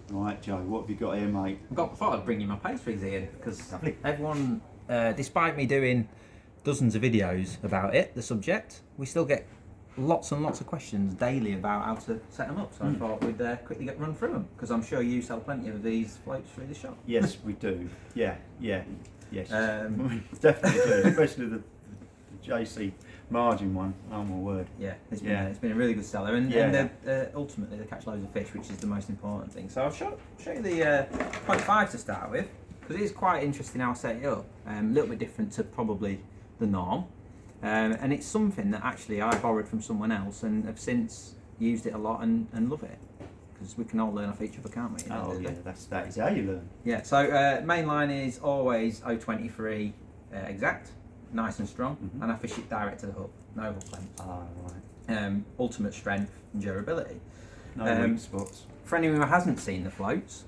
Right, Joe, what have you got here, mate? I thought I'd bring you my pastries, Ian, because Lovely. everyone, despite me doing dozens of videos about it, the subject, we still get lots and lots of questions daily about how to set them up. So I thought we'd quickly run through them, because I'm sure you sell plenty of these floats through the shop. Yes, we do. Yes. Definitely do, especially the JC margin one. Oh my word. Yeah, it's been a really good seller, and ultimately they catch loads of fish, which is the most important thing. So I'll show you the 0.5 to start with, because it is quite interesting how I set it up. A little bit different to probably the norm, and it's something that actually I borrowed from someone else and have since used it a lot and love it, because we can all learn off each other, can't we? Oh yeah, that is how you learn. Yeah, so main line is always 023 exact, nice and strong, and I fish it direct to the hook, no hook length. Ah, right. Ultimate strength and durability. No weak spots. For anyone who hasn't seen the floats,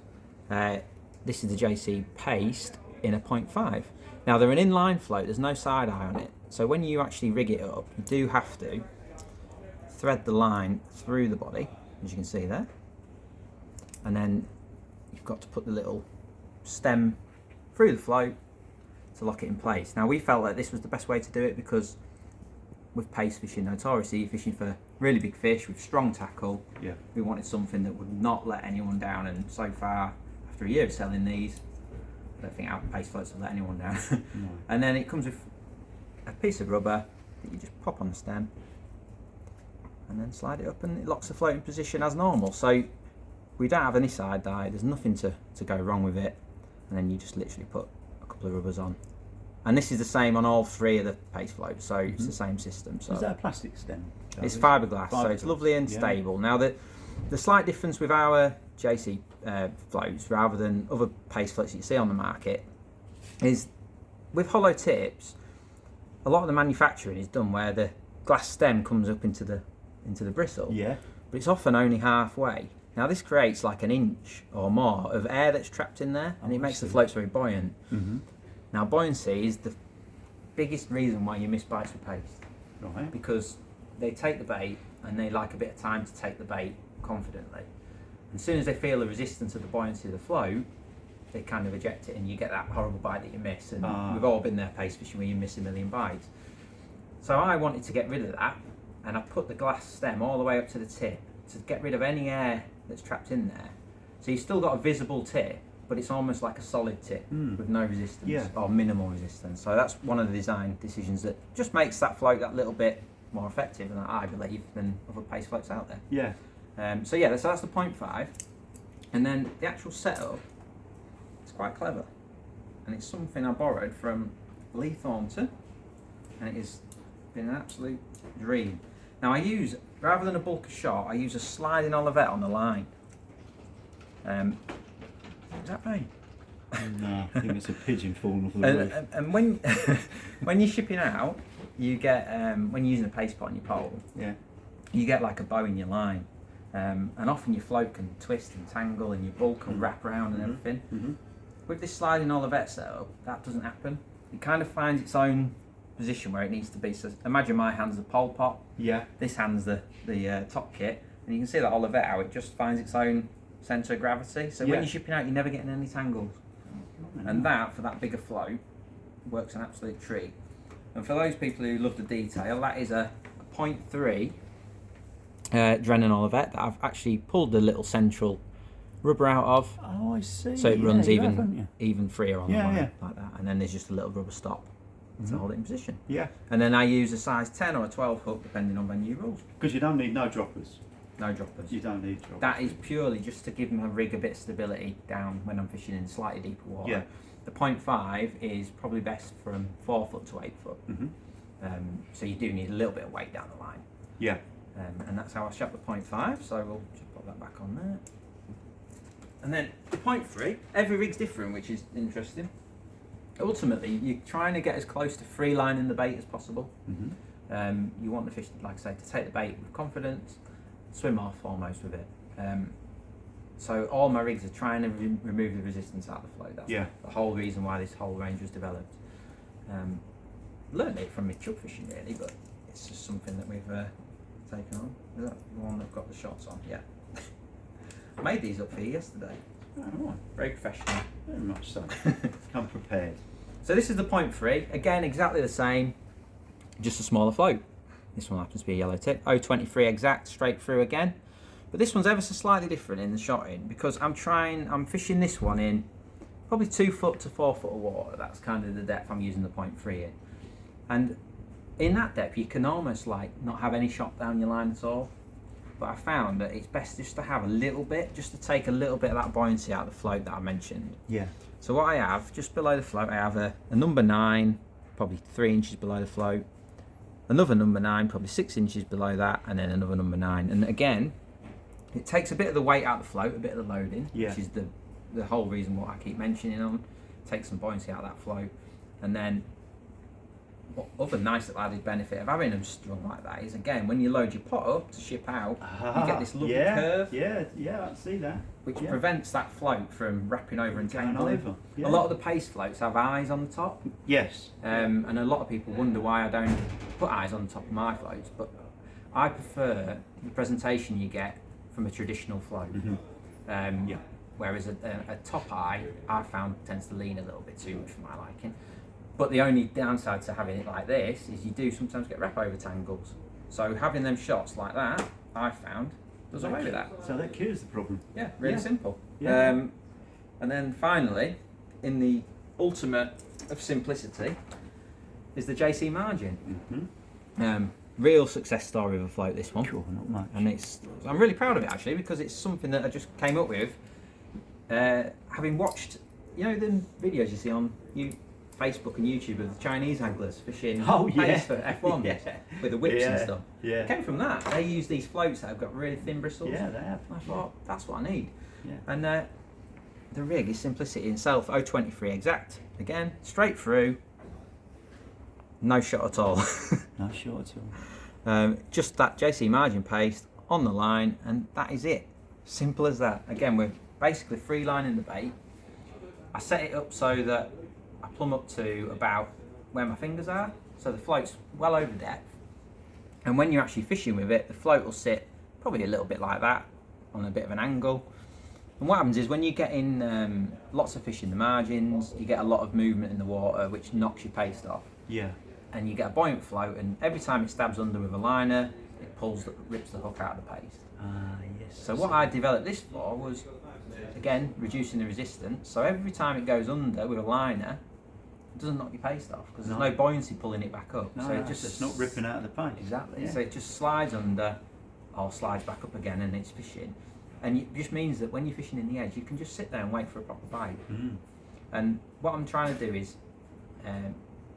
this is the JC Paste in a 0.5. Now they're an inline float, there's no side eye on it, so when you actually rig it up, you do have to thread the line through the body, as you can see there, and then you've got to put the little stem through the float to lock it in place. Now we felt that this was the best way to do it, because with paste fishing notoriously, you're fishing for really big fish with strong tackle. Yeah. We wanted something that would not let anyone down, and so far, after a year of selling these, I don't think our paste floats have let anyone down. No. And then it comes with a piece of rubber that you just pop on the stem and then slide it up, and it locks the float in position as normal. So we don't have any side dye, there's nothing to go wrong with it, and then you just literally put a couple of rubbers on. And this is the same on all three of the paste floats, so it's the same system. So is that a plastic stem? it's fiberglass, so it's lovely and stable. Now the slight difference with our JC floats, rather than other paste floats that you see on the market, is with hollow tips, a lot of the manufacturing is done where the glass stem comes up into the bristle. Yeah. But it's often only halfway. Now this creates like an inch or more of air that's trapped in there, and it makes the floats very buoyant. Now buoyancy is the biggest reason why you miss bites with paste. Right. Because they take the bait and they like a bit of time to take the bait confidently. And as soon as they feel the resistance of the buoyancy of the float, they kind of eject it, and you get that horrible bite that you miss. And we've all been there paste fishing where you miss a million bites. So I wanted to get rid of that, and I put the glass stem all the way up to the tip to get rid of any air that's trapped in there. So you've still got a visible tip, but it's almost like a solid tip with no resistance or minimal resistance. So that's one of the design decisions that just makes that float that little bit more effective, and I believe, than other paste floats out there. Yeah. So that's the 0.5, and then the actual setup is quite clever, and it's something I borrowed from Lee Thornton, and it has been an absolute dream. Now I use, rather than a bulk shot, I use a sliding Olivet on the line. Is that right? No, I think it's a pigeon falling off the roof. And when when you're shipping out, you get when you're using a paste pot on your pole, you get like a bow in your line, and often your float can twist and tangle, and your bulk can wrap around and everything. With this sliding Olivet setup, that doesn't happen. It kind of finds its own position where it needs to be. So imagine my hand's the pole pot. Yeah. This hand's the top kit, and you can see that Olivet how it just finds its own centre of gravity. So when you're shipping out, you're never getting any tangles. And that, for that bigger float, works an absolute treat. And for those people who love the detail, that is a 0.3 Drennan Olivet that I've actually pulled the little central rubber out of. Oh, I see. So it runs even freer on the line, yeah. like that. And then there's just a little rubber stop to hold it in position. Yeah. And then I use a size 10 or a 12 hook, depending on venue rules. Because you don't need no droppers. No droppers. You don't need droppers. That is purely just to give my rig a bit of stability down when I'm fishing in slightly deeper water. Yeah. The 0.5 is probably best from 4 foot to 8 foot. So you do need a little bit of weight down the line. Yeah. And that's how I shot the 0.5, so we'll just put that back on there. And then the 0.3, every rig's different, which is interesting. Ultimately, you're trying to get as close to free lining the bait as possible. You want the fish, like I say, to take the bait with confidence, swim off almost with it. So all my rigs are trying to remove the resistance out of the float. That's the whole reason why this whole range was developed. Learned it from my chuck fishing really, but it's just something that we've taken on. Is that the one that got the shots on? Yeah. I made these up for you yesterday. Oh, right. Very professional. Very much so. Come prepared. So this is the 0.3. Again, exactly the same, just a smaller float. This one happens to be a yellow tip. 0.23 exact, straight through again. But this one's ever so slightly different in the shotting because I'm fishing this one in probably 2 foot to 4 foot of water. That's kind of the depth I'm using the 0.3 in. And in that depth, you can almost like not have any shot down your line at all. But I found that it's best just to have a little bit, just to take a little bit of that buoyancy out of the float that I mentioned. Yeah. So what I have, just below the float, I have a number 9, probably 3 inches below the float. Another number 9, probably 6 inches below that, and then another number 9. And again, it takes a bit of the weight out of the float, a bit of the loading, which is the whole reason what I keep mentioning on. Take some buoyancy out of that float. And then what other nice little added benefit of having them strung like that is, again, when you load your pot up to ship out, you get this lovely curve. Yeah, I see that. Which prevents that float from wrapping over and tangling. Over. Yeah. A lot of the paste floats have eyes on the top. Yes. And a lot of people wonder why I don't put eyes on the top of my floats, but I prefer the presentation you get from a traditional float. Whereas a top eye, I found, tends to lean a little bit too much for my liking. But the only downside to having it like this is you do sometimes get wrap over tangles. So having them shots like that, I found, does away with that. So that cures the problem. Yeah, really simple. Yeah. And then finally, in the ultimate of simplicity, is the JC margin. Real success story of a float, this one. Cool, not much. And I'm really proud of it actually, because it's something that I just came up with, having watched, the videos you see on Facebook and YouTube of the Chinese anglers fishing pace for F1s with the whips and stuff. Yeah. It came from that. They use these floats that have got really thin bristles. Yeah, they have. I thought, that's what I need. Yeah. And the rig is simplicity in itself. 0.23 exact. Again, straight through. No shot at all. No shot at all. Just that JC margin paste on the line, and that is it. Simple as that. Again, we're basically free lining the bait. I set it up so that I plumb up to about where my fingers are, so the float's well over depth. And when you're actually fishing with it, the float will sit probably a little bit like that, on a bit of an angle. And what happens is when you get in lots of fish in the margins, you get a lot of movement in the water, which knocks your paste off. Yeah. And you get a buoyant float, and every time it stabs under with a liner, it rips the hook out of the paste. Yes. So what I developed this for was, again, reducing the resistance. So every time it goes under with a liner, it doesn't knock your paste off because there's no buoyancy pulling it back up. No, so it's not ripping out of the paste. Exactly. Yeah. So it just slides under, or slides back up again, and it's fishing. And it just means that when you're fishing in the edge, you can just sit there and wait for a proper bite. And what I'm trying to do is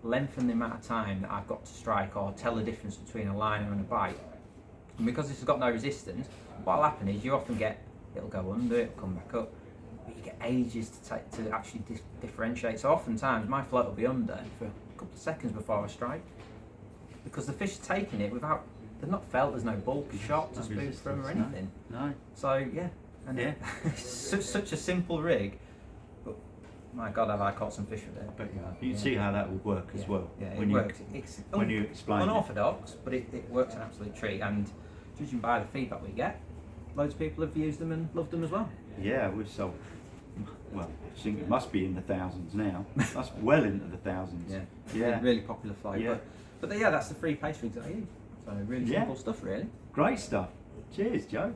lengthen the amount of time that I've got to strike, or tell the difference between a liner and a bite. And because this has got no resistance, what'll happen is you often get, it'll go under, it'll come back up, but you get ages to actually differentiate. So oftentimes my float will be under for a couple of seconds before I strike, because the fish are taking it without, they've not felt, there's no bulky shot to spoon from or anything. No. So yeah, and it's such a simple rig, but my God, have I caught some fish with it. I bet you have. You can see how that would work as well. Yeah, when it works. It's when you explain unorthodox, but it works an absolute treat. And judging by the feedback we get, loads of people have used them and loved them as well. Yeah, we've sold. Well, I think it must be in the thousands now. That's well into the thousands. Yeah. Really popular float. Yeah. But yeah, that's the free paste rigs that I use. So really simple stuff, really. Great stuff. Cheers, Joe.